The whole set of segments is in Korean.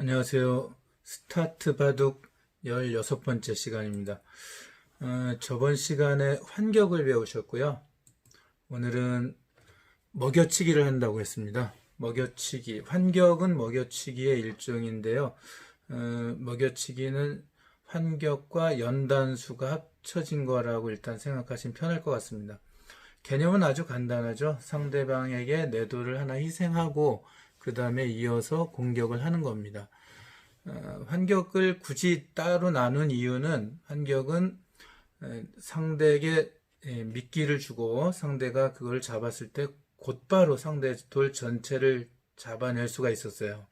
안녕하세요. 스타트 바둑 16번째 시간입니다. 저번 시간에 환격을 배우셨고요. 오늘은 먹여치기를 한다고 했습니다. 먹여치기, 환격은 먹여치기의 일종인데요. 먹여치기는 환격과 연단수가 합쳐진 거라고 일단 생각하시면 편할 것 같습니다. 개념은 아주 간단하죠. 상대방에게 내도를 하나 희생하고 그 다음에 이어서 공격을 하는 겁니다. 환격을 굳이 따로 나눈 이유는 환격은 상대에게 미끼를 주고 상대가 그걸 잡았을 때 곧바로 상대 돌 전체를 잡아낼 수가 있었어요.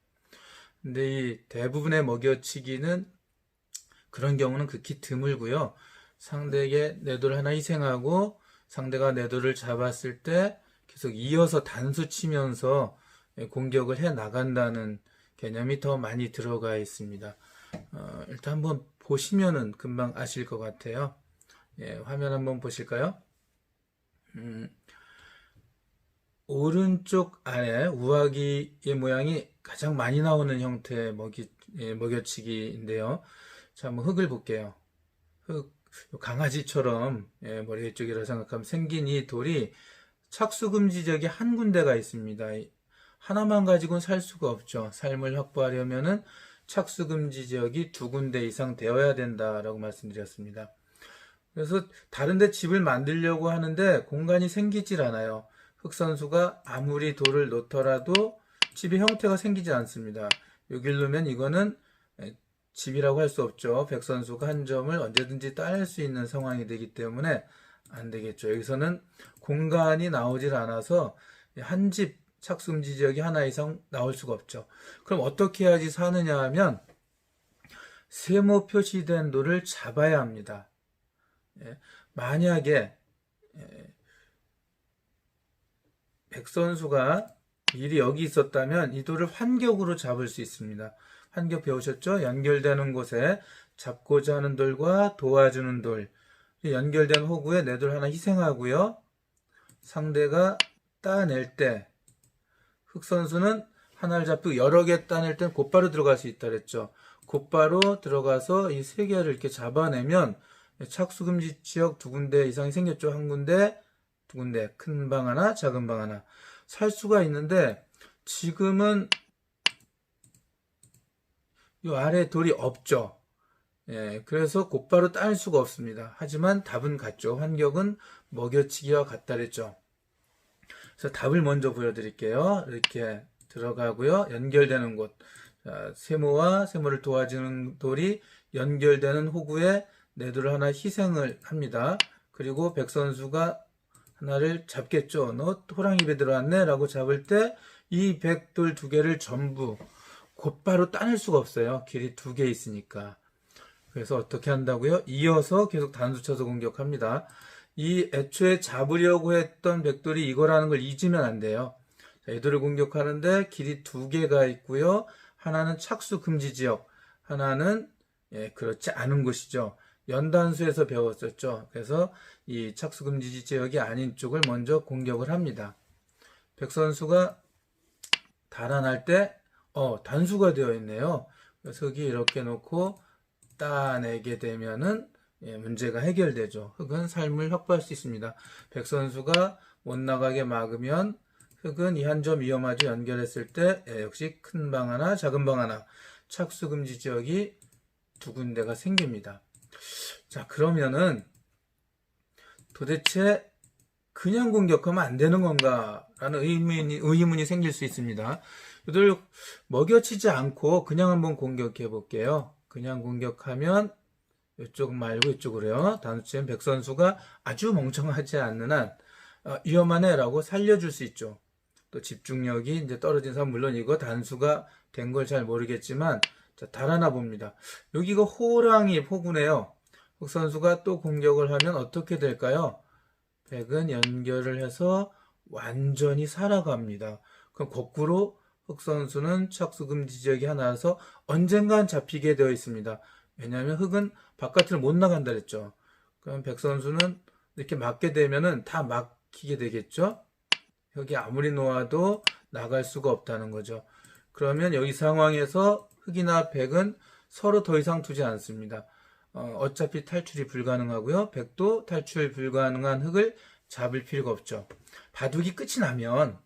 근데 이 대부분의 먹여치기는 그런 경우는 극히 드물고요. 상대에게 내돌 하나 희생하고 상대가 내돌을 잡았을 때 계속 이어서 단수 치면서 공격을 해 나간다는 개념이 더 많이 들어가 있습니다. 일단 한번 보시면은 금방 아실 것 같아요. 화면 한번 보실까요? 오른쪽 아래 우아기의 모양이 가장 많이 나오는 형태의 먹여치기인데요. 자, 한번 흙을 볼게요. 흙, 강아지처럼 머리 쪽이라 생각하면 생긴 이 돌이 착수금지적이 한 군데가 있습니다. 하나만 가지고는 살 수가 없죠. 삶을 확보하려면은 착수금지 지역이 2군데 이상 되어야 된다라고 말씀드렸습니다. 그래서 다른데 집을 만들려고 하는데 공간이 생기질 않아요. 흑선수가 아무리 돌을 놓더라도 집의 형태가 생기지 않습니다. 여길 놓으면 이거는 집이라고 할 수 없죠. 백선수가 한 점을 언제든지 따낼 수 있는 상황이 되기 때문에 안 되겠죠. 여기서는 공간이 나오질 않아서 한 집 착수금지 지역이 하나 이상 나올 수가 없죠. 그럼 어떻게 해야지 사느냐 하면 세모 표시된 돌을 잡아야 합니다. 만약에 백선수가 미리 여기 있었다면 이 돌을 환격으로 잡을 수 있습니다. 환격 배우셨죠? 연결되는 곳에 잡고자 하는 돌과 도와주는 돌, 연결된 호구에 내 돌 하나 희생하고요. 상대가 따낼 때 흑선수는 하나를 잡고 여러 개 따낼 땐 곧바로 들어갈 수 있다 그랬죠. 곧바로 들어가서 이 세 개를 이렇게 잡아내면 착수금지 지역 2군데 이상이 생겼죠. 한 군데, 2군데, 큰 방 하나, 작은 방 하나 살 수가 있는데 지금은 이 아래 돌이 없죠. 그래서 곧바로 딸 수가 없습니다. 하지만 답은 같죠. 환격은 먹여치기와 같다 그랬죠. 그래서 답을 먼저 보여드릴게요. 이렇게 들어가고요. 연결되는 곳. 자, 세모와 세모를 도와주는 돌이 연결되는 호구에 내 돌을 하나 희생을 합니다. 그리고 백선수가 하나를 잡겠죠. 너 호랑이 입에 들어왔네 라고 잡을 때 이 백돌 2개를 전부 곧바로 따낼 수가 없어요. 길이 2개 있으니까. 그래서 어떻게 한다고요? 이어서 계속 단수 쳐서 공격합니다. 이 애초에 잡으려고 했던 백돌이 이거라는 걸 잊으면 안 돼요. 자, 이 돌을 공격하는데 길이 2개가 있고요. 하나는 착수 금지 지역, 하나는 그렇지 않은 곳이죠. 연단수에서 배웠었죠. 그래서 이 착수 금지 지역이 아닌 쪽을 먼저 공격을 합니다. 백선수가 달아날 때 단수가 되어 있네요. 그래서 여기 이렇게 놓고 따내게 되면은 문제가 해결되죠. 흑은 삶을 확보할 수 있습니다. 백선수가 못 나가게 막으면 흑은 이 한 점 위험하죠. 연결했을 때 역시 큰 방 하나, 작은 방 하나, 착수금지 지역이 2군데가 생깁니다. 자, 그러면은 도대체 그냥 공격하면 안 되는 건가? 라는 의문이 생길 수 있습니다. 이들 먹여치지 않고 그냥 한번 공격해 볼게요. 그냥 공격하면 이쪽 말고 이쪽으로요. 단수치면 백선수가 아주 멍청하지 않는 한 위험하네 라고 살려줄 수 있죠. 또 집중력이 이제 떨어진 사람 물론 이거 단수가 된 걸 잘 모르겠지만 자, 달아나 봅니다. 여기가 호랑이 호구네요. 흑선수가 또 공격을 하면 어떻게 될까요? 백은 연결을 해서 완전히 살아갑니다. 그럼 거꾸로 흑선수는 착수금지 지역이 하나라서 언젠간 잡히게 되어 있습니다. 왜냐하면 흑은 바깥을 못 나간다 그랬죠. 그럼 백선수는 이렇게 맞게 되면은 다 막히게 되겠죠. 여기 아무리 놓아도 나갈 수가 없다는 거죠. 그러면 여기 상황에서 흑이나 백은 서로 더 이상 두지 않습니다. 어차피 탈출이 불가능하고요. 백도 탈출 불가능한 흑을 잡을 필요가 없죠. 바둑이 끝이 나면,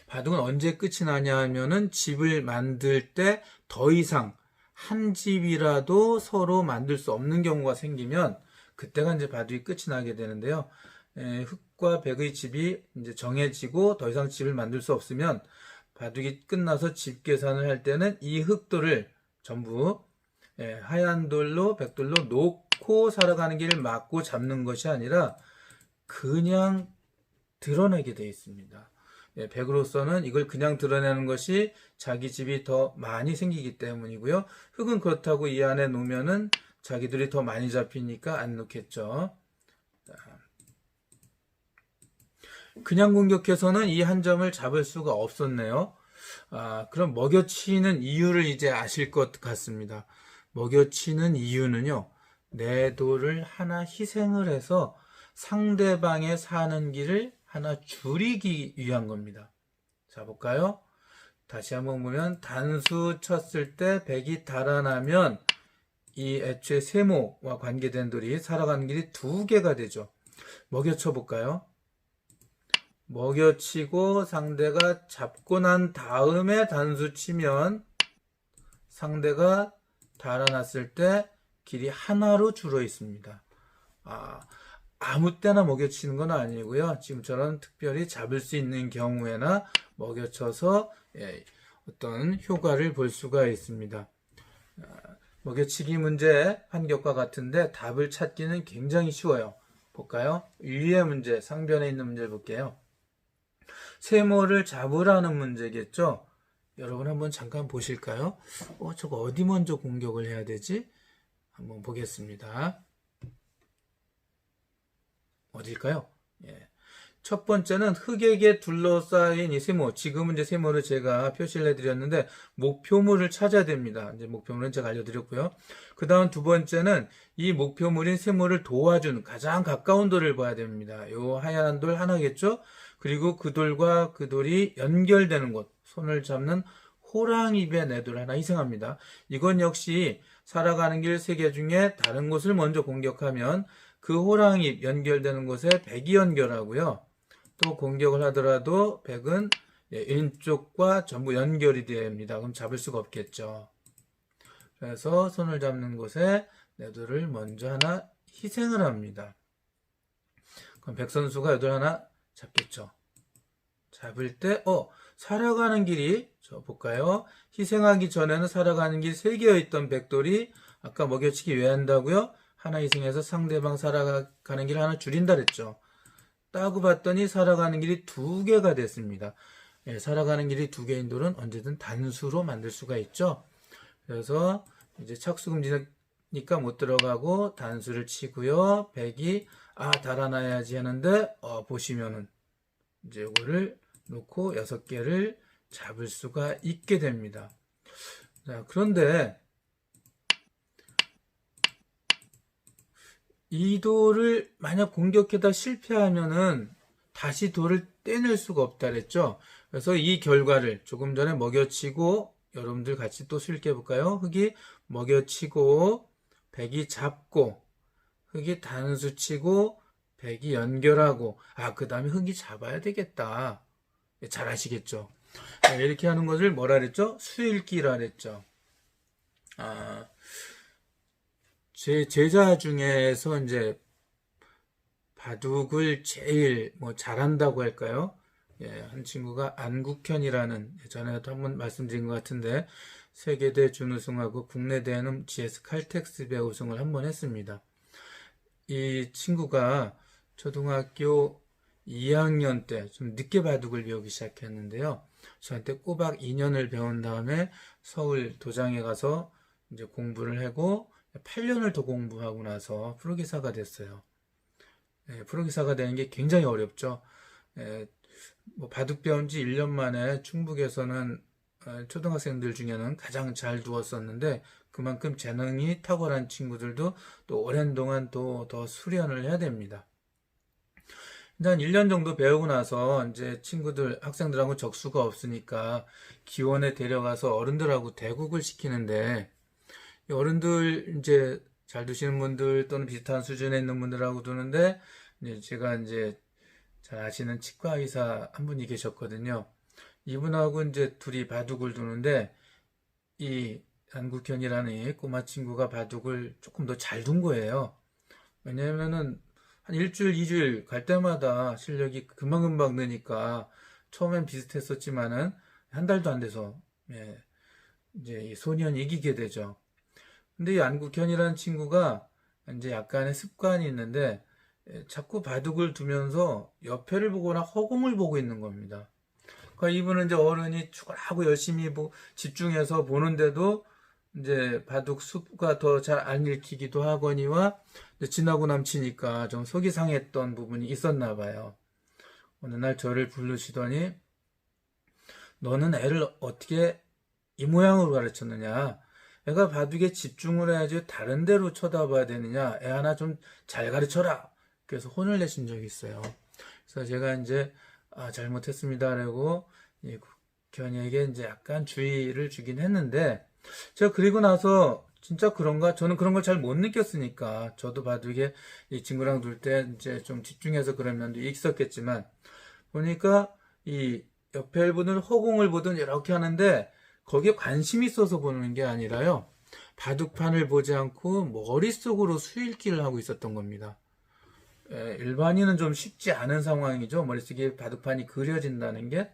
바둑은 언제 끝이 나냐 하면은 집을 만들 때 더 이상 한 집이라도 서로 만들 수 없는 경우가 생기면 그때가 이제 바둑이 끝이 나게 되는데요. 흑과 백의 집이 이제 정해지고 더 이상 집을 만들 수 없으면 바둑이 끝나서 집 계산을 할 때는 이 흑돌을 전부 하얀 돌로 백돌로 놓고 살아가는 길을 막고 잡는 것이 아니라 그냥 드러내게 되어 있습니다. 백으로서는 이걸 그냥 드러내는 것이 자기 집이 더 많이 생기기 때문이고요. 흑은 그렇다고 이 안에 놓으면은 자기들이 더 많이 잡히니까 안 놓겠죠. 그냥 공격해서는 이 한 점을 잡을 수가 없었네요. 그럼 먹여치는 이유를 이제 아실 것 같습니다. 먹여치는 이유는요, 내 돌을 하나 희생을 해서 상대방의 사는 길을 하나 줄이기 위한 겁니다. 자, 볼까요? 다시 한번 보면 단수 쳤을 때 백이 달아나면 이 애초에 세모와 관계된 돌이 살아가는 길이 두 개가 되죠. 먹여쳐 볼까요? 먹여치고 상대가 잡고 난 다음에 단수 치면 상대가 달아났을 때 길이 하나로 줄어 있습니다. 아무 때나 먹여치는 건 아니고요. 지금처럼 특별히 잡을 수 있는 경우에나 먹여쳐서 어떤 효과를 볼 수가 있습니다. 먹여치기 문제 판격과 같은데 답을 찾기는 굉장히 쉬워요. 볼까요? 위의 문제, 상변에 있는 문제를 볼게요. 세모를 잡으라는 문제겠죠? 여러분 한번 잠깐 보실까요? 저거 어디 먼저 공격을 해야 되지? 한번 보겠습니다. 어딜까요? 첫 번째는 흑에게 둘러싸인 이 세모, 지금은 이제 세모를 제가 표시를 해드렸는데 목표물을 찾아야 됩니다. 이제 목표물은 제가 알려드렸고요. 그 다음 두 번째는 이 목표물인 세모를 도와준 가장 가까운 돌을 봐야 됩니다. 요 하얀 돌 하나겠죠? 그리고 그 돌과 그 돌이 연결되는 곳, 손을 잡는 호랑이배 네 돌 하나 희생합니다. 이건 역시 살아가는 길 세 개 중에 다른 곳을 먼저 공격하면 그 호랑이 연결되는 곳에 백이 연결하고요. 또 공격을 하더라도 백은 왼쪽과 전부 연결이 됩니다. 그럼 잡을 수가 없겠죠. 그래서 손을 잡는 곳에 네돌을 먼저 하나 희생을 합니다. 그럼 백 선수가 네돌 하나 잡겠죠. 잡을 때 살아가는 길이 볼까요? 희생하기 전에는 살아가는 길 3개여 있던 백돌이 아까 먹여치기 왜 한다고요? 하나 희생해서 상대방 살아가는 길을 하나 줄인다 그랬죠. 따고 봤더니 살아가는 길이 2개가 됐습니다. 살아가는 길이 2개인 돌은 언제든 단수로 만들 수가 있죠. 그래서 이제 착수금지니까 못 들어가고 단수를 치고요. 백이 달아나야지 하는데 보시면은 이제 이거를 놓고 6개를 잡을 수가 있게 됩니다. 자, 그런데 이 돌을 만약 공격해다 실패하면은 다시 돌을 떼낼 수가 없다 그랬죠. 그래서 이 결과를 조금 전에 먹여치고 여러분들 같이 또 수일게 볼까요? 흑이 먹여치고 백이 잡고 흑이 단수치고 백이 연결하고 그 다음에 흑이 잡아야 되겠다. 잘 아시겠죠? 이렇게 하는 것을 뭐라 그랬죠? 수일기라 그랬죠. 제 제자 중에서 이제 바둑을 제일 잘한다고 할까요? 한 친구가 안국현이라는 예전에도 한번 말씀드린 것 같은데 세계대 준우승하고 국내대회는 GS 칼텍스배 우승을 한번 했습니다. 이 친구가 초등학교 2학년 때 좀 늦게 바둑을 배우기 시작했는데요. 저한테 꼬박 2년을 배운 다음에 서울 도장에 가서 이제 공부를 하고 8년을 더 공부하고 나서 프로기사가 됐어요. 프로기사가 되는 게 굉장히 어렵죠. 바둑 배운 지 1년 만에 충북에서는 초등학생들 중에는 가장 잘 두었었는데 그만큼 재능이 탁월한 친구들도 또 오랜 동안 또 더 수련을 해야 됩니다. 한 1년 정도 배우고 나서 이제 친구들, 학생들하고 적수가 없으니까 기원에 데려가서 어른들하고 대국을 시키는데, 이 어른들 이제 잘 두시는 분들 또는 비슷한 수준에 있는 분들하고 두는데, 이제 제가 이제 잘 아시는 치과 의사 한 분이 계셨거든요. 이분하고 이제 둘이 바둑을 두는데, 이 안국현이라는 이 꼬마 친구가 바둑을 조금 더 잘 둔 거예요. 왜냐면은 한 일주일, 이주일 갈 때마다 실력이 금방금방 느니까 처음엔 비슷했었지만은 한 달도 안 돼서 예, 이제 이 소년이 이기게 되죠. 근데 이 안국현이라는 친구가 이제 약간의 습관이 있는데 자꾸 바둑을 두면서 옆에를 보거나 허공을 보고 있는 겁니다. 그러니까 이분은 이제 어른이 축구하고 열심히 집중해서 보는데도 이제 바둑 수가 더 잘 안 읽히기도 하거니와 지나고 남치니까 좀 속이 상했던 부분이 있었나 봐요. 어느 날 저를 부르시더니 너는 애를 어떻게 이 모양으로 가르쳤느냐? 애가 바둑에 집중을 해야지 다른 데로 쳐다봐야 되느냐? 애 하나 좀 잘 가르쳐라. 그래서 혼을 내신 적이 있어요. 그래서 제가 이제 잘못했습니다라고 견이에게 이제 약간 주의를 주긴 했는데 제가 그리고 나서 진짜 그런가? 저는 그런 걸 잘 못 느꼈으니까 저도 바둑에 이 친구랑 둘 때 이제 좀 집중해서 그런 면도 있었겠지만 보니까 이 옆에 보든 허공을 보든 이렇게 하는데 거기에 관심이 있어서 보는 게 아니라요. 바둑판을 보지 않고 머릿속으로 수읽기를 하고 있었던 겁니다. 일반인은 좀 쉽지 않은 상황이죠. 머릿속에 바둑판이 그려진다는 게.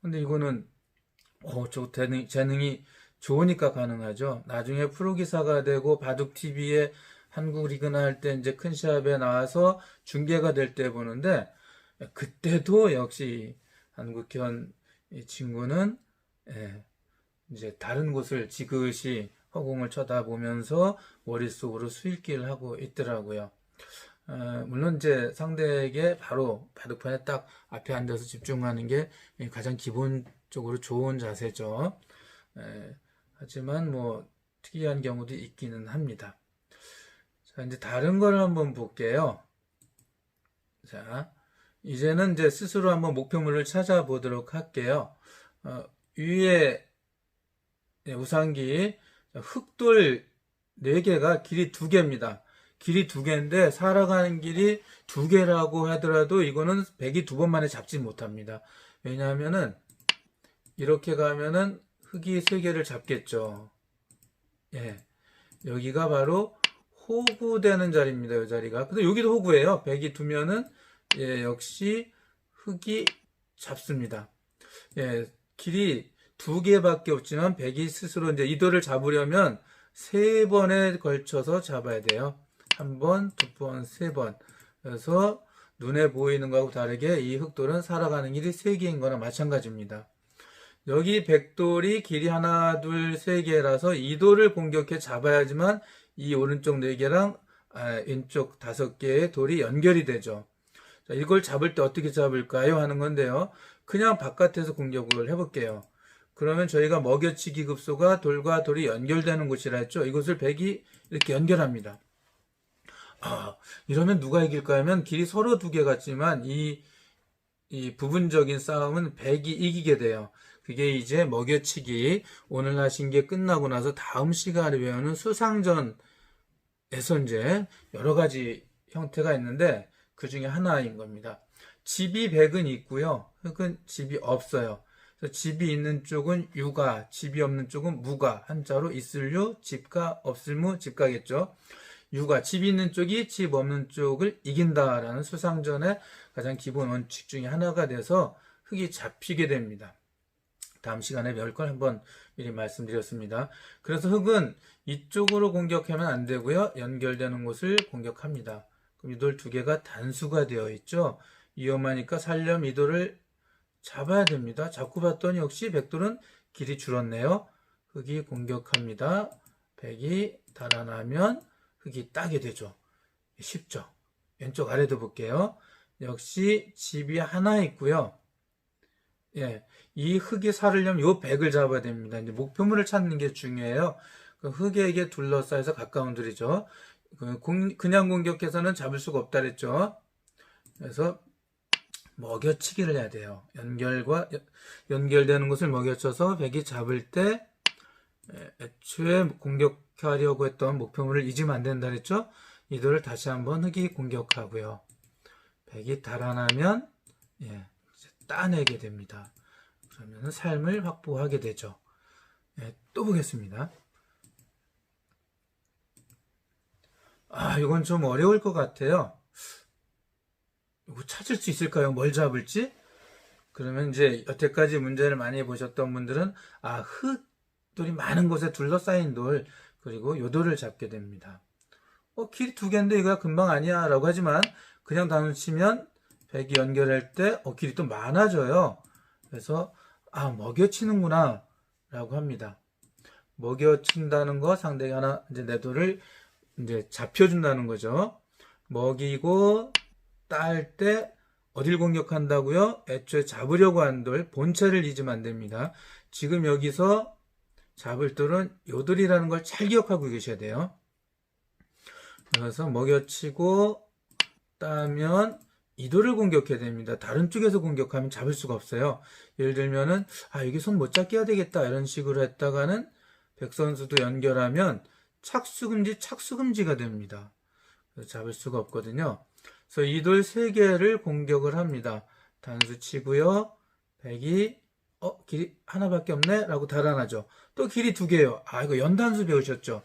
근데 이거는 저 재능이 좋으니까 가능하죠. 나중에 프로기사가 되고 바둑 TV에 한국 리그나 할 때 이제 큰 시합에 나와서 중계가 될 때 보는데 그때도 역시 한국현 이 친구는 이제 다른 곳을 지그시 허공을 쳐다보면서 머릿속으로 수읽기를 하고 있더라고요. 물론 이제 상대에게 바로 바둑판에 딱 앞에 앉아서 집중하는 게 가장 기본적으로 좋은 자세죠. 하지만 뭐 특이한 경우도 있기는 합니다. 자, 이제 다른 걸 한번 볼게요. 자, 이제는 이제 스스로 한번 목표물을 찾아보도록 할게요. 위에 우상기 흑돌 4개가 길이 2개입니다. 길이 2개인데 살아가는 길이 2개라고 하더라도 이거는 백이 2번 만에 잡지 못합니다. 왜냐하면은 이렇게 가면은 흑이 3개를 잡겠죠. 예, 여기가 바로 호구되는 자리입니다. 이 자리가. 근데 여기도 호구예요. 백이 두면은 역시 흑이 잡습니다. 예, 길이 2개밖에 없지만 백이 스스로 이제 이도를 잡으려면 3번에 걸쳐서 잡아야 돼요. 1번, 2번, 3번. 그래서 눈에 보이는 거하고 다르게 이 흑돌은 살아가는 길이 3개인 거나 마찬가지입니다. 여기 백돌이 길이 하나, 둘, 3개라서 이 돌을 공격해 잡아야지만 이 오른쪽 4개랑 왼쪽 5개의 돌이 연결이 되죠. 자, 이걸 잡을 때 어떻게 잡을까요? 하는 건데요. 그냥 바깥에서 공격을 해볼게요. 그러면 저희가 먹여치기 급소가 돌과 돌이 연결되는 곳이라 했죠. 이곳을 백이 이렇게 연결합니다. 이러면 누가 이길까 하면 길이 서로 2개 같지만 이 부분적인 싸움은 백이 이기게 돼요. 그게 이제 먹여치기 오늘 하신 게 끝나고 나서 다음 시간에 배우는 수상전에서 이제 여러 가지 형태가 있는데 그 중에 하나인 겁니다. 집이 백은 있고요. 흑은 집이 없어요. 그래서 집이 있는 쪽은 유가, 집이 없는 쪽은 무가. 한자로 있을유, 집가, 없을무, 집가겠죠. 유가, 집이 있는 쪽이 집 없는 쪽을 이긴다라는 수상전의 가장 기본 원칙 중에 하나가 돼서 흑이 잡히게 됩니다. 다음 시간에 배울 걸 한번 미리 말씀드렸습니다. 그래서 흑은 이쪽으로 공격하면 안 되고요. 연결되는 곳을 공격합니다. 그럼 이 돌 2개가 단수가 되어 있죠. 위험하니까 살려면 이 돌을 잡아야 됩니다. 잡고 봤더니 역시 백돌은 길이 줄었네요. 흑이 공격합니다. 백이 달아나면 흑이 따게 되죠. 쉽죠. 왼쪽 아래도 볼게요. 역시 집이 하나 있고요. 이 흑이 살으려면 요 백을 잡아야 됩니다. 이제 목표물을 찾는 게 중요해요. 그 흑에게 둘러싸여서 가까운 둘이죠. 그냥 공격해서는 잡을 수가 없다 그랬죠. 그래서 먹여치기를 해야 돼요. 연결되는 것을 먹여쳐서 백이 잡을 때 애초에 공격하려고 했던 목표물을 잊으면 안 된다 그랬죠? 이도를 다시 한번 흑이 공격하고요. 백이 달아나면 이제 따내게 됩니다. 그러면 삶을 확보하게 되죠. 또 보겠습니다. 이건 좀 어려울 것 같아요. 이거 찾을 수 있을까요? 뭘 잡을지? 그러면 이제 여태까지 문제를 많이 보셨던 분들은 흙돌이 많은 곳에 둘러싸인 돌, 그리고 요 돌을 잡게 됩니다. 길이 2개인데 이거야 금방 아니야 라고 하지만 그냥 단수 치면 백이 연결할 때 길이 또 많아져요. 그래서 먹여치는구나 라고 합니다. 먹여친다는 거 상대가 하나 이제 내 돌을 이제 잡혀준다는 거죠. 먹이고 딸 때 어딜 공격한다고요? 애초에 잡으려고 한 돌 본체를 잊으면 안 됩니다. 지금 여기서 잡을 돌은 요 돌이라는 걸 잘 기억하고 계셔야 돼요. 그래서 먹여치고 따면 이 돌을 공격해야 됩니다. 다른 쪽에서 공격하면 잡을 수가 없어요. 예를 들면은 여기 손 못 잡게 해야 되겠다 이런 식으로 했다가는 백선수도 연결하면 착수금지가 됩니다. 그래서 잡을 수가 없거든요. 그래서 이 돌 3개를 공격을 합니다. 단수 치고요. 백이 길이 하나밖에 없네 라고 달아나죠. 또 길이 2개예요. 이거 연단수 배우셨죠?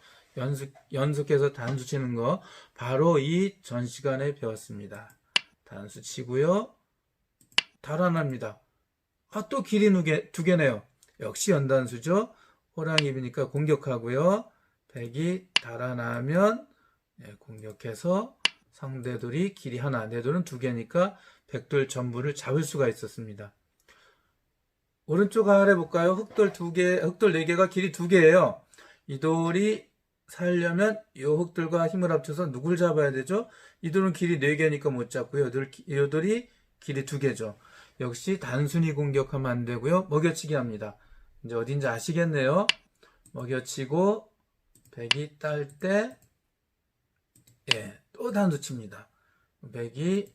연속해서 단수 치는 거 바로 이 전 시간에 배웠습니다. 단수 치고요. 달아납니다. 또 길이 2개네요. 역시 연단수죠. 호랑이비니까 공격하고요. 백이 달아나면 공격해서 상대돌이 길이 하나, 내 돌은 2개니까 백돌 전부를 잡을 수가 있었습니다. 오른쪽 아래 볼까요? 흑돌 4개가 길이 2개예요. 이 돌이 살려면 이 흑돌과 힘을 합쳐서 누굴 잡아야 되죠? 이 돌은 길이 4개니까 못 잡고요. 이 돌이 길이 2개죠. 역시 단순히 공격하면 안 되고요. 먹여치기 합니다. 이제 어딘지 아시겠네요. 먹여치고 백이 딸 때 또 단수 칩니다. 백이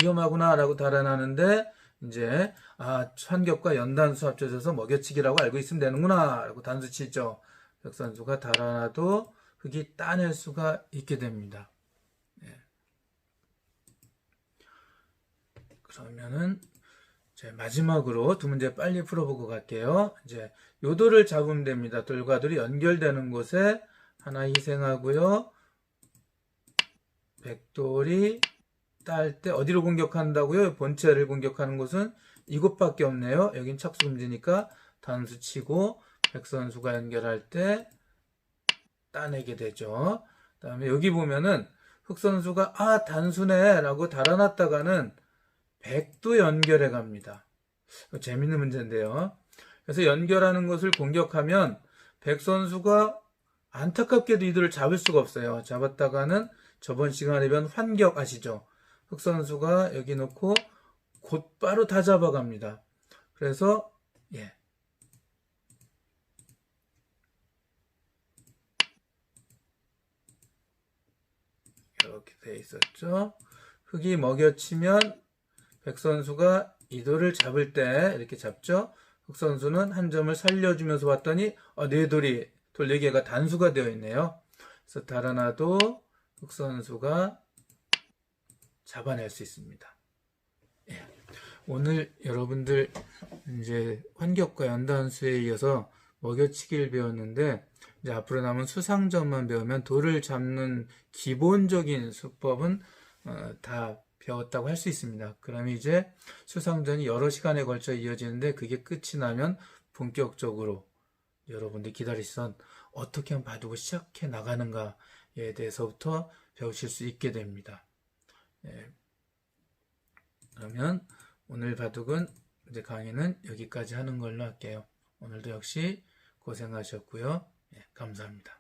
위험하구나 라고 달아나는데 이제 환격과 연단수 합쳐져서 먹여치기라고 알고 있으면 되는구나 라고 단수 치죠. 백선수가 달아나도 흑이 따낼 수가 있게 됩니다. 그러면은 마지막으로 2문제 빨리 풀어보고 갈게요. 이제 요 돌을 잡으면 됩니다. 돌과 돌이 연결되는 곳에 하나 희생하고요. 백돌이 딸 때 어디로 공격한다고요? 본체를 공격하는 곳은 이곳밖에 없네요. 여긴 착수금지니까 단수 치고 백선수가 연결할 때 따내게 되죠. 그 다음에 여기 보면은 흑선수가 단수네 라고 달아놨다가는 백도 연결해 갑니다. 재밌는 문제인데요. 그래서 연결하는 것을 공격하면 백선수가 안타깝게도 이들을 잡을 수가 없어요. 잡았다가는 저번 시간에 배운 환격 아시죠? 흑선수가 여기 놓고 곧바로 다 잡아갑니다. 그래서 이렇게 돼 있었죠. 흑이 먹여치면 백선수가 이 돌을 잡을 때 이렇게 잡죠. 흑선수는 한 점을 살려주면서 봤더니 돌 4개가 단수가 되어 있네요. 그래서 달아나도 흑선수가 잡아낼 수 있습니다. 오늘 여러분들 이제 환격과 연단수에 이어서 먹여치기를 배웠는데 이제 앞으로 남은 수상전만 배우면 돌을 잡는 기본적인 수법은 다 배웠다고 할 수 있습니다. 그럼 이제 수상전이 여러 시간에 걸쳐 이어지는데 그게 끝이 나면 본격적으로 여러분들 기다리시던 어떻게 하면 바둑을 시작해 나가는가에 대해서부터 배우실 수 있게 됩니다. 그러면 오늘 바둑은 이제 강의는 여기까지 하는 걸로 할게요. 오늘도 역시 고생하셨고요. 감사합니다.